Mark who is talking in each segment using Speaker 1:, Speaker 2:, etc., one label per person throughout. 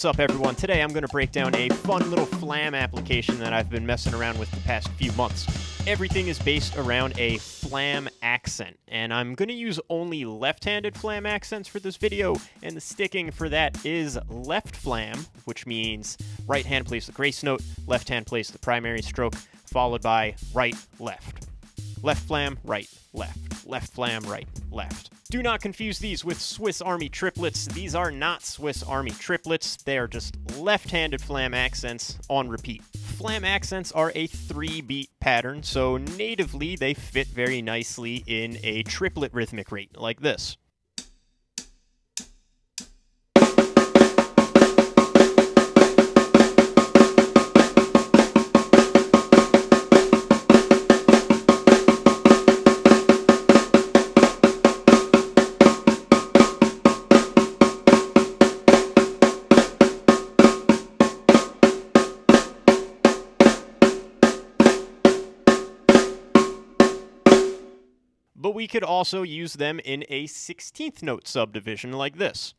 Speaker 1: What's up, everyone? Today I'm going to break down a fun little Flam application that I've been messing around with the past few months. Everything is based around a Flam accent, and I'm going to use only left-handed Flam accents for this video, and the sticking for that is left Flam, which means right hand plays the grace note, left hand plays the primary stroke, followed by right, left. Left Flam, right, left. Left Flam, right, left. Do not confuse these with Swiss Army triplets. These are not Swiss Army triplets. They are just left-handed Flam accents on repeat. Flam accents are a 3-beat pattern, so natively they fit very nicely in a triplet rhythmic rate like this. But we could also use them in a 16th note subdivision like this.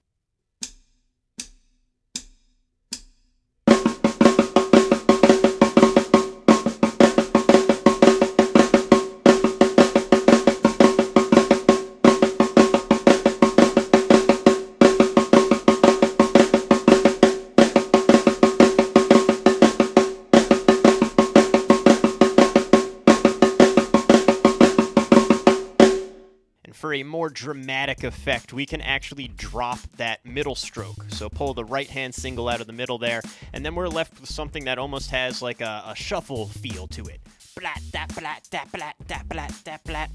Speaker 1: For a more dramatic effect, we can actually drop that middle stroke. So pull the right hand single out of the middle there, and then we're left with something that almost has like a shuffle feel to it. Blat, da, blat, da, blat, da, blat, da, blat.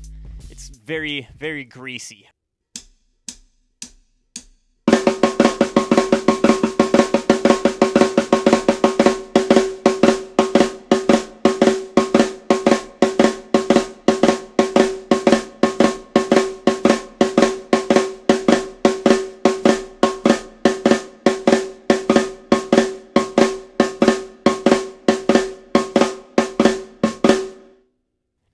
Speaker 1: It's very, very greasy.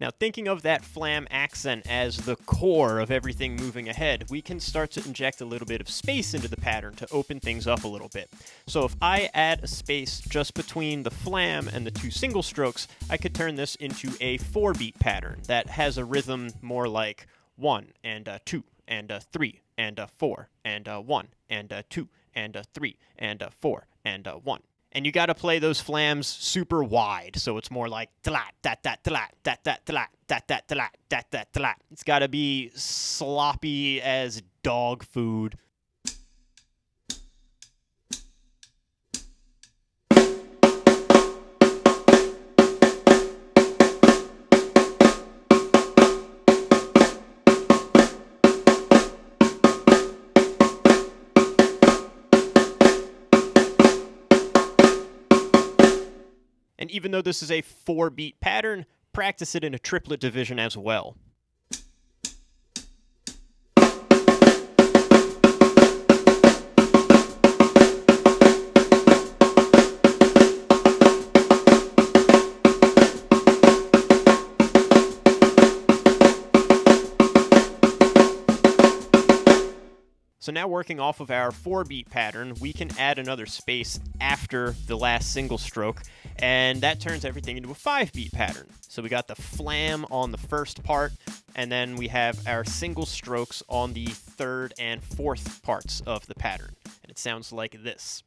Speaker 1: Now, thinking of that Flam accent as the core of everything moving ahead, we can start to inject a little bit of space into the pattern to open things up a little bit. So if I add a space just between the Flam and the two single strokes, I could turn this into a 4-beat pattern that has a rhythm more like 1 and 2 and 3 and 4 and 1 and 2 and 3 and 4 and 1. And you got to play those flams super wide, so it's more like tlat, dat, dat, tlat, dat, dat, tlat, dat, dat, tlat, dat, dat, tlat. It's got to be sloppy as dog food. And even though this is a 4-beat pattern, practice it in a triplet division as well. So now, working off of our 4-beat pattern, we can add another space after the last single stroke, and that turns everything into a 5-beat pattern. So we got the Flam on the first part, and then we have our single strokes on the 3rd and 4th parts of the pattern. And it sounds like this.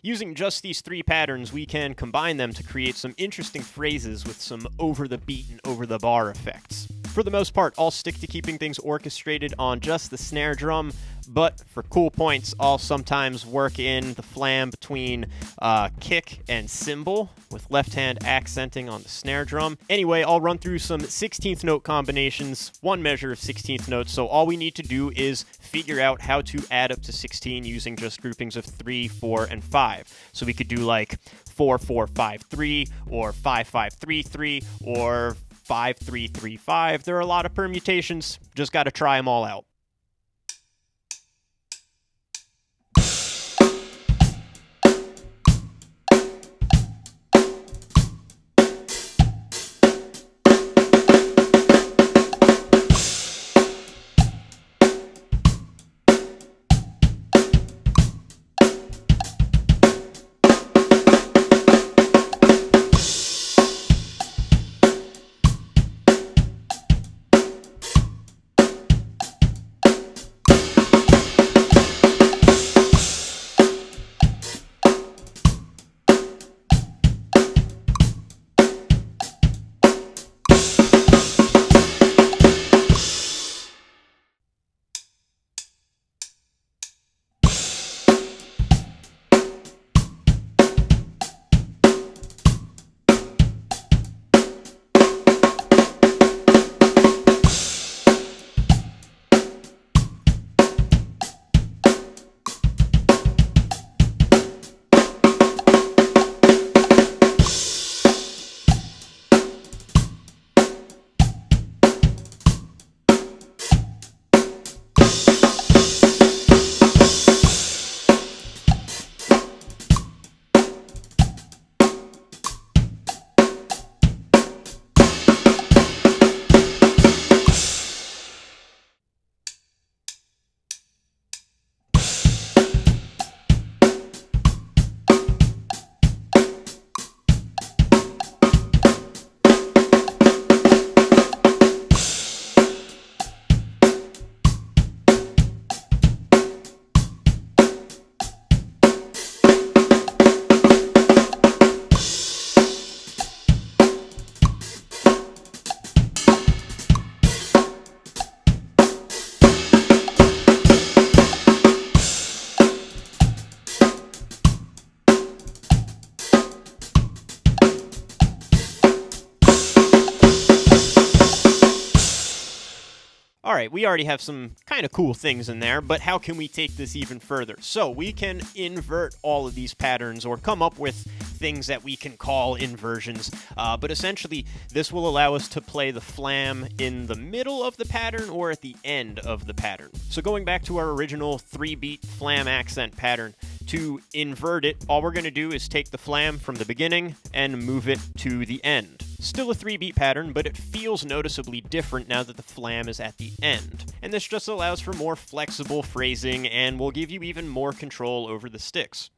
Speaker 1: Using just these 3 patterns, we can combine them to create some interesting phrases with some over-the-beat and over-the-bar effects. For the most part, I'll stick to keeping things orchestrated on just the snare drum, but for cool points, I'll sometimes work in the flam between kick and cymbal, with left hand accenting on the snare drum. Anyway, I'll run through some 16th note combinations, one measure of 16th notes, so all we need to do is figure out how to add up to 16 using just groupings of 3, 4, and 5. So we could do like 4, 4, 5, 3, or 5, 5, 3, 3, or 5, 3, 3, 5. There are a lot of permutations, just gotta try them all out. Alright, we already have some kind of cool things in there, but how can we take this even further? So we can invert all of these patterns or come up with things that we can call inversions, but essentially this will allow us to play the flam in the middle of the pattern or at the end of the pattern. So going back to our original 3-beat flam accent pattern, to invert it, all we're going to do is take the flam from the beginning and move it to the end. Still a 3-beat pattern, but it feels noticeably different now that the flam is at the end. And this just allows for more flexible phrasing and will give you even more control over the sticks.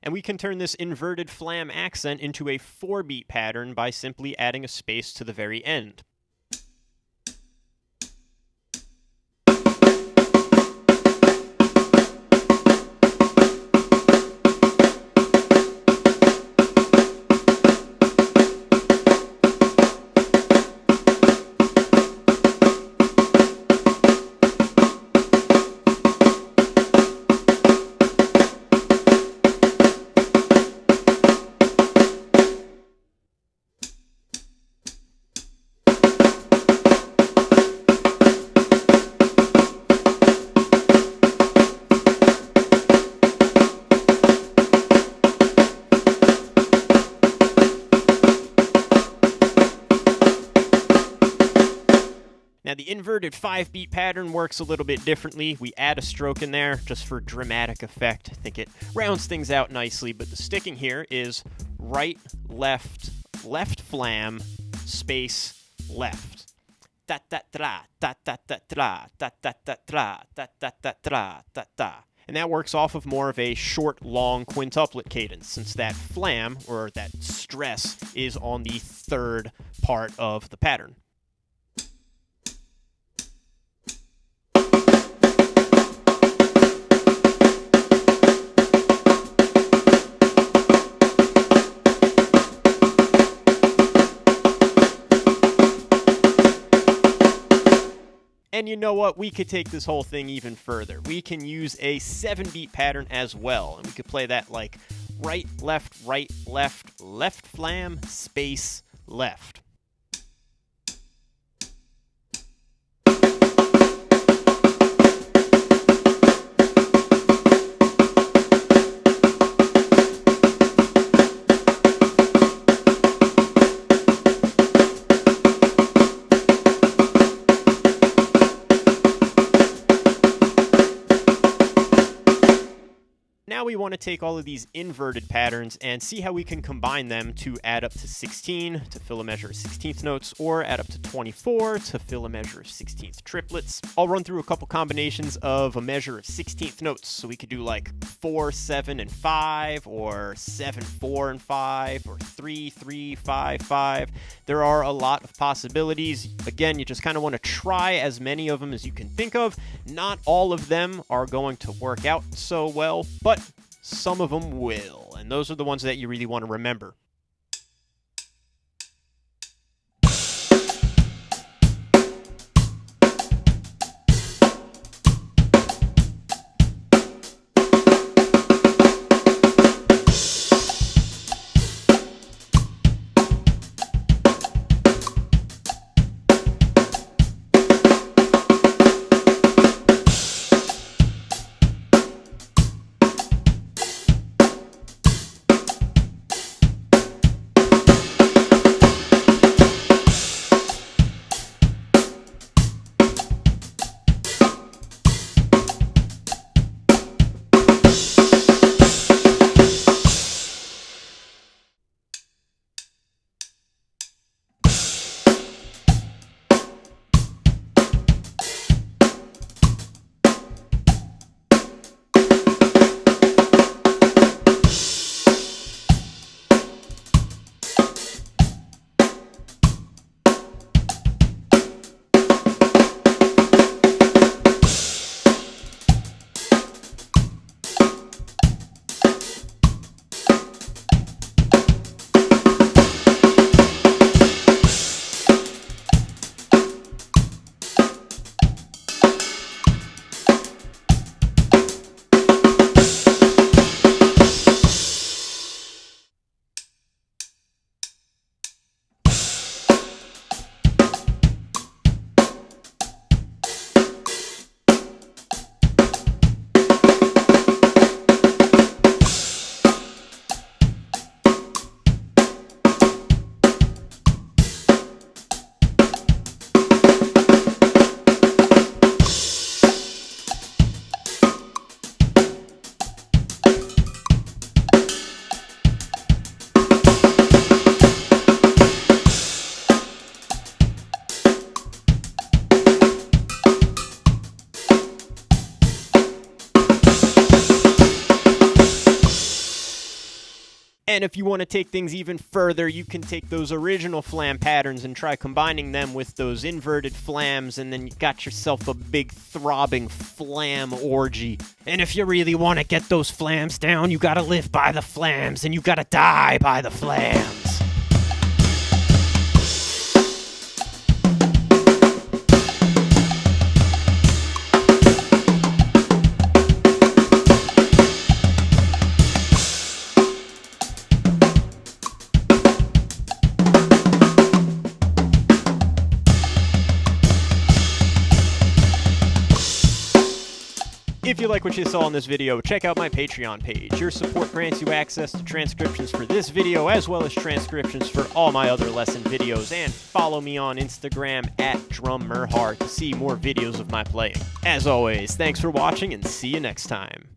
Speaker 1: And we can turn this inverted flam accent into a 4-beat pattern by simply adding a space to the very end. the inverted 5-beat pattern works a little bit differently. We add a stroke in there just for dramatic effect. I think it rounds things out nicely, but the sticking here is right, left, left flam, space, left. Da da da da da da da da da da da da da da da da da. And that works off of more of a short, long quintuplet cadence, since that flam, or that stress, is on the third part of the pattern. And you know what? We could take this whole thing even further. We can use a 7-beat pattern as well, and we could play that like right, left, left flam, space, left. Now we want to take all of these inverted patterns and see how we can combine them to add up to 16 to fill a measure of 16th notes, or add up to 24 to fill a measure of 16th triplets. I'll run through a couple combinations of a measure of 16th notes, so we could do like 4, 7, and 5, or 7, 4, and 5, or 3, 3, 5, 5. There are a lot of possibilities. Again, you just kind of want to try as many of them as you can think of. Not all of them are going to work out so well, but some of them will, and those are the ones that you really want to remember. And if you want to take things even further, you can take those original flam patterns and try combining them with those inverted flams, and then you got yourself a big throbbing flam orgy. And if you really want to get those flams down, you gotta live by the flams, and you gotta die by the flams. If you like what you saw in this video, check out my Patreon page. Your support grants you access to transcriptions for this video, as well as transcriptions for all my other lesson videos, and follow me on Instagram at drummerhard to see more videos of my playing. As always, thanks for watching, and see you next time.